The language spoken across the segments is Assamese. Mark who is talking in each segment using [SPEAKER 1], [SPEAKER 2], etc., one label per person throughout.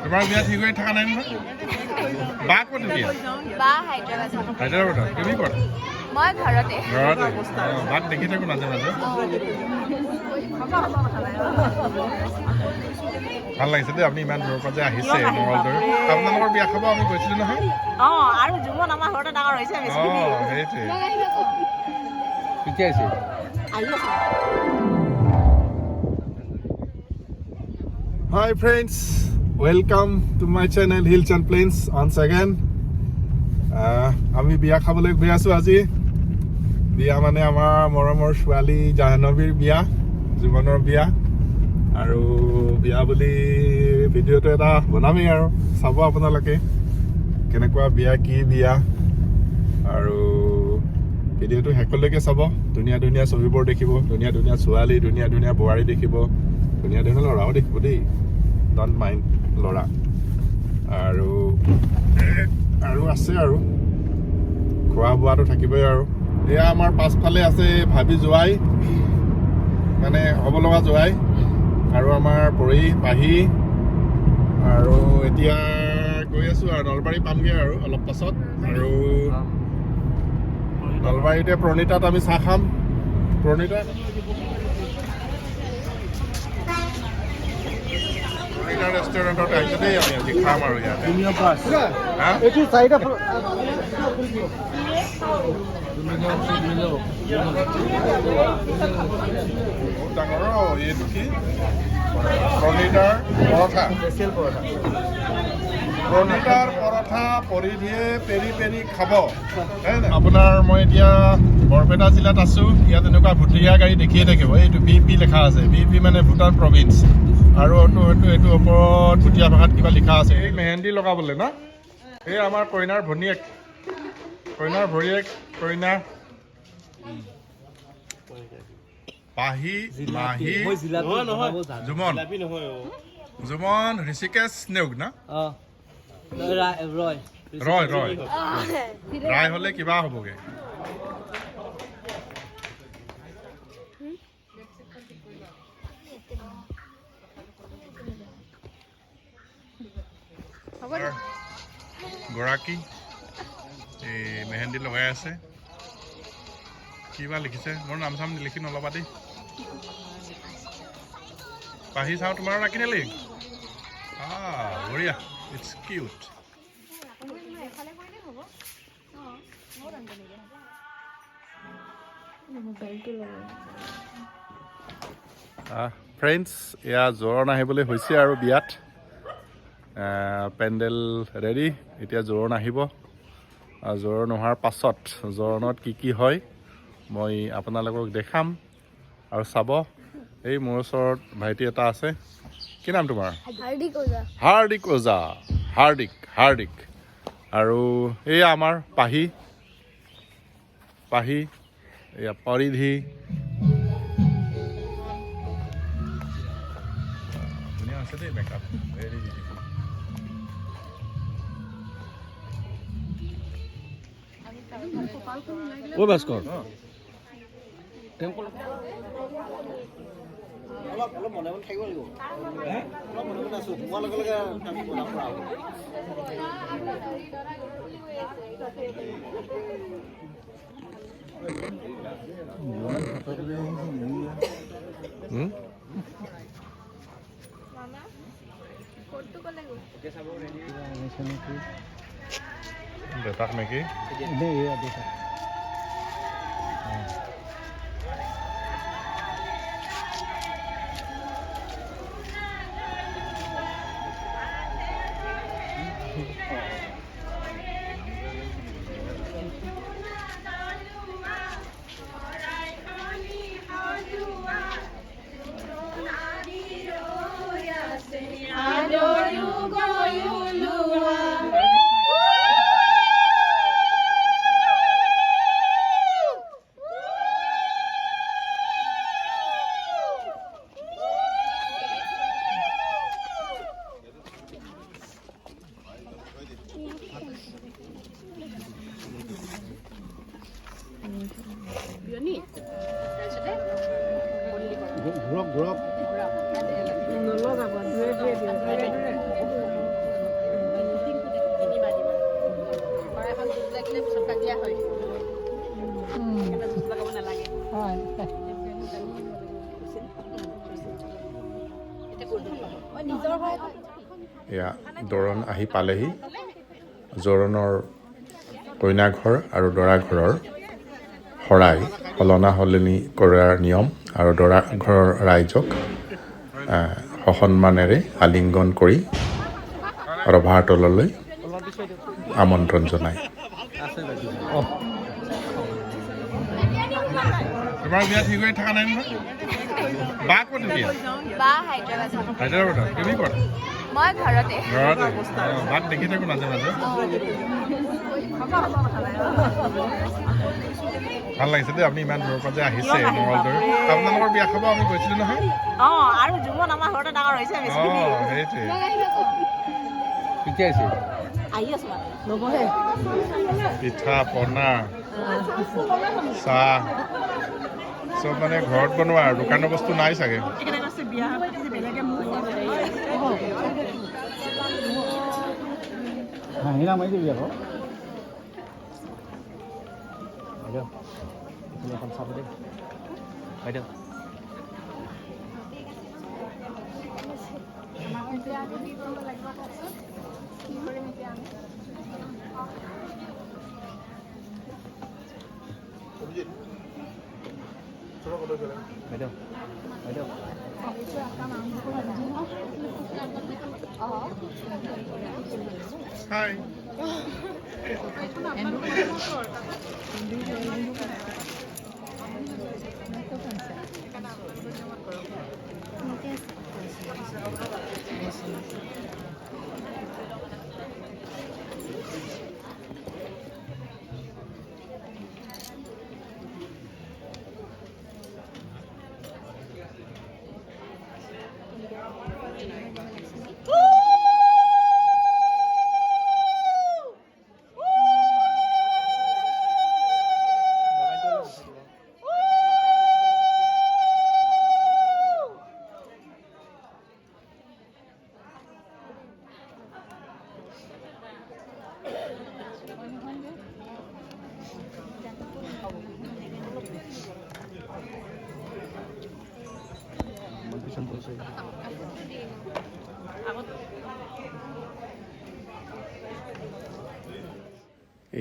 [SPEAKER 1] তোমাৰ বিয়া ঠিক হৈ থকা নাই নহয় বা ক'ত এতিয়া
[SPEAKER 2] বা হায়দৰাবাদ
[SPEAKER 1] হায়দৰাবাদত তুমি ক'ত
[SPEAKER 2] মই ঘৰতে
[SPEAKER 1] বাক দেখি থাকোঁ মাজে মাজে ভাল লাগিছে দেই আপুনি ইমান দূৰৰ পৰা যে আহিছে মঙলদৈ আপোনালোকৰ বিয়া খাব আমি গৈছিলোঁ নহয়
[SPEAKER 3] আৰু জীৱন আমাৰ ঘৰতে ডাঙৰ হৈছে
[SPEAKER 1] সেইটোৱে কেতিয়া আহিছে Hi friends, welcome to my channel Hills and Plains once again. আমি বিয়া খাবলৈ গৈ আছো আজি বিয়া মানে আমাৰ মৰমৰ ছোৱালী জাহ্নৱীৰ বিয়া জীৱনৰ বিয়া আৰু বিয়া বুলি ভিডিঅ'টো এটা বনামেই আৰু চাব আপোনালোকে কেনেকুৱা বিয়া কি বিয়া আৰু ভিডিঅ'টো শেষলৈকে চাব ধুনীয়া ধুনীয়া ছবিবোৰ দেখিব ধুনীয়া ধুনীয়া ছোৱালী ধুনীয়া ধুনীয়া বোৱাৰী দেখিব ধুনীয়া ধুনীয়া ল'ৰাও দেখিব দেই ডণ্ট মাইণ্ড ল'ৰা আৰু আছে আৰু খোৱা বোৱাটো থাকিবই আৰু এয়া আমাৰ পাছফালে আছে ভাবি জোৱাই মানে হ'ব লগা জোৱাই আৰু আমাৰ পৰি পাহি আৰু এতিয়া গৈ আছোঁ আৰু নলবাৰী পামগৈ আৰু অলপ পাছত আৰু নলবাৰীতে প্ৰণীতাত আমি চাহ খাম প্ৰণীতা ৰেষ্টুৰেণ্টত আহিছোঁ দেই আমি আজি খাম আৰু ইয়াতে বহুত ডাঙৰ এইটো কি প্ৰণীতাৰ পৰঠা প্ৰণীতাৰ পৰঠা পৰিধিয়ে পেৰি পেৰি খাব আপোনাৰ মই এতিয়া বৰপেটা জিলাত আছোঁ ইয়াত এনেকুৱা ভুটীয়া গাড়ী দেখিয়ে থাকিব এইটো BP লেখা আছে BP মানে ভূটান প্ৰভিন্স আৰু এইটো ওপৰত ভুটীয়া ভাষাত কিবা লিখা আছে এই মেহেন্দি লগাবলৈ ন এই আমাৰ কইনাৰ ভনীয়েক কইনা পাহি মাহী জুমন ঋষিকেশ নেওগ না ৰয় ৰায় হ'লে কিবা হ'বগে গৰাকী এই মেহেন্দি লগাই আছে কিবা লিখিছে মোৰ নাম চাম লিখি নল'বা দেই পাহি চাওঁ তোমাৰ নাকিনিলি বঢ়িয়া ইটছ কিউট ফ্ৰেণ্ডছ এয়া জোৰণ আহিবলৈ হৈছে আৰু বিয়াত পেণ্ডেল ৰেডি এতিয়া জোৰণ আহিব জোৰণ অহাৰ পাছত জোৰণত কি হয় মই আপোনালোকক দেখাম আৰু চাব এই মোৰ ওচৰত ভাইটি এটা আছে কি নাম তোমাৰ হাৰ্দিক ওজা হাৰ্দিক আৰু এয়া আমাৰ পাহি এয়া পৰিধি ধুনীয়া আছে দেই মেকআপ ভেৰি বিউটিফুল
[SPEAKER 4] ভাস্কৰ অলপ মনে মনে থাকিব লাগিব অলপ মনে মনে আছো তোমাৰ লগে লগে আমি বনাব পৰা
[SPEAKER 1] দেউতাক নেকি এয়া দৰণ আহি পালেহি জোৰোণৰ কইনা ঘৰ আৰু দৰা ঘৰৰ শৰাই সলনা সলনি কৰাৰ নিয়ম আৰু দৰা ঘৰৰ ৰাইজক সসন্মানেৰে আলিংগন কৰি ৰভাৰ তললৈ আমন্ত্ৰণ জনায়। তোমাৰ বিয়া ঠিক হৈ থকা নাই নহয়? বা ক'ত বিয়া?
[SPEAKER 2] বা হায়দৰাবাদ।
[SPEAKER 1] হায়দৰাবাদত। তুমি ক'ত?
[SPEAKER 2] মই ঘৰতে।
[SPEAKER 1] ঘৰতে। বাক দেখি থাকোঁ মাজে মাজে। ভাল লাগিছে দেই আপুনি ইমান দূৰৰ পৰা যে আহিছে মঙলদৈ। আপোনালোকৰ বিয়া খাব আমি গৈছিলোঁ নহয়?
[SPEAKER 3] আৰু জুমত আমাৰ ঘৰতে ডাঙৰ হৈছে
[SPEAKER 1] সেইটোৱে। কেতিয়া আহিছে?
[SPEAKER 3] আহি আছো নবহে
[SPEAKER 1] পিঠা পনা চাহ চব মানে ঘৰত বনোৱা আৰু দোকানৰ বস্তু নাই চাগে। Hi.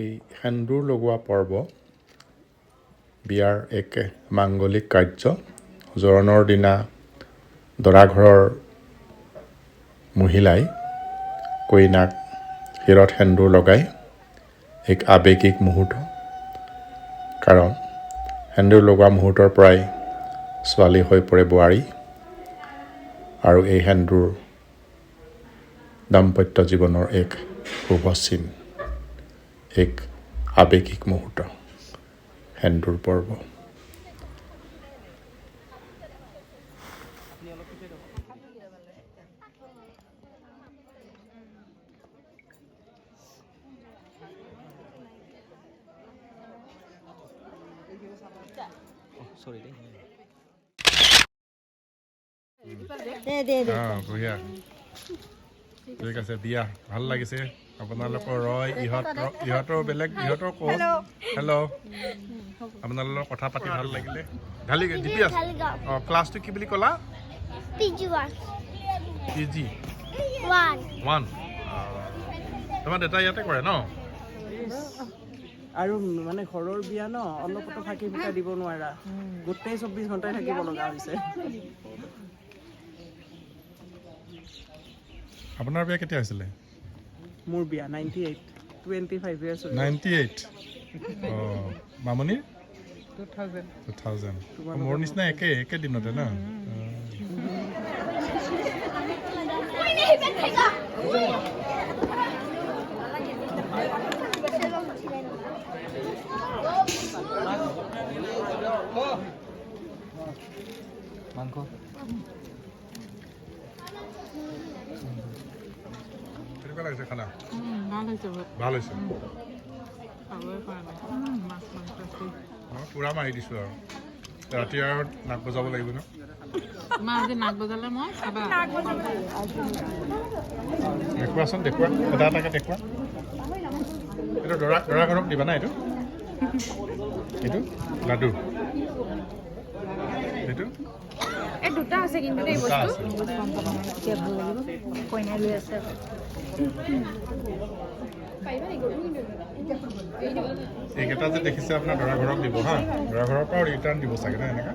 [SPEAKER 1] এই সেন্দুৰ লগোৱা পৰ্ব বিয়াৰ এক মাংগলিক কাৰ্য। জোৰোণৰ দিনা দৰা ঘৰৰ মহিলাই কইনাক শিৰত সেন্দুৰ লগায় এক আৱেগিক মুহূৰ্ত। কাৰণ সেন্দুৰ লগোৱা মুহূৰ্তৰ পৰাই ছোৱালী হৈ পৰে বোৱাৰী আৰু এই সেন্দুৰ দাম্পত্য জীৱনৰ এক শুভ চিন, এক আৱেগিক মুহূৰ্ত সেন্দুৰ পৰ্ব। বঢ়িয়া, ঠিক আছে দিয়া, ভাল লাগিছে আপোনালোকৰ ৰয় ইহঁতৰ বেলেগ ইহঁতৰ ক'ত হেল্ল' আপোনালোকৰ কথা পাতি ভাল লাগিলে। ঢালি জিপি আছে ক্লাছটো কি বুলি ক'লা? PG 1। তোমাৰ দেউতা ইয়াতে কৰে ন?
[SPEAKER 5] আৰু মানে ঘৰৰ বিয়া ন, অলপতো থাকি ফুটা দিব নোৱাৰা, গোটেই 24 ঘণ্টাই থাকিব লগা হৈছে।
[SPEAKER 1] আপোনাৰ বিয়া কেতিয়া হৈছিলে?
[SPEAKER 5] মোৰ বিয়া 98, 25 years হ'ল।
[SPEAKER 1] 98? মামনিৰ
[SPEAKER 5] 2000।
[SPEAKER 1] মোৰ নিচিনা একে দিনতে ন? মাংস কেনেকুৱা লাগিছে খানা? ভাল হৈছে। পুৰা মাৰি দিছোঁ আৰু ৰাতি আৰু নাক বজাব লাগিব ন? দেখুৱাচোন, দেখুৱা এটা এটাকে দেখুৱা। এইটো দৰা ঘৰক দিবা না? এইটো লাডু, এইটো
[SPEAKER 2] দুটা আছে কিন্তু এই
[SPEAKER 1] দুটা
[SPEAKER 2] বস্তু
[SPEAKER 1] আছে।
[SPEAKER 3] ভাল লাগিব কইনাই লৈ আছে
[SPEAKER 1] এইকেইটা যে দেখিছে আপোনাৰ দৰা ঘৰক দিব হা, দৰা ঘৰৰ পৰা ৰিটাৰ্ণ দিব চাগে না এনেকা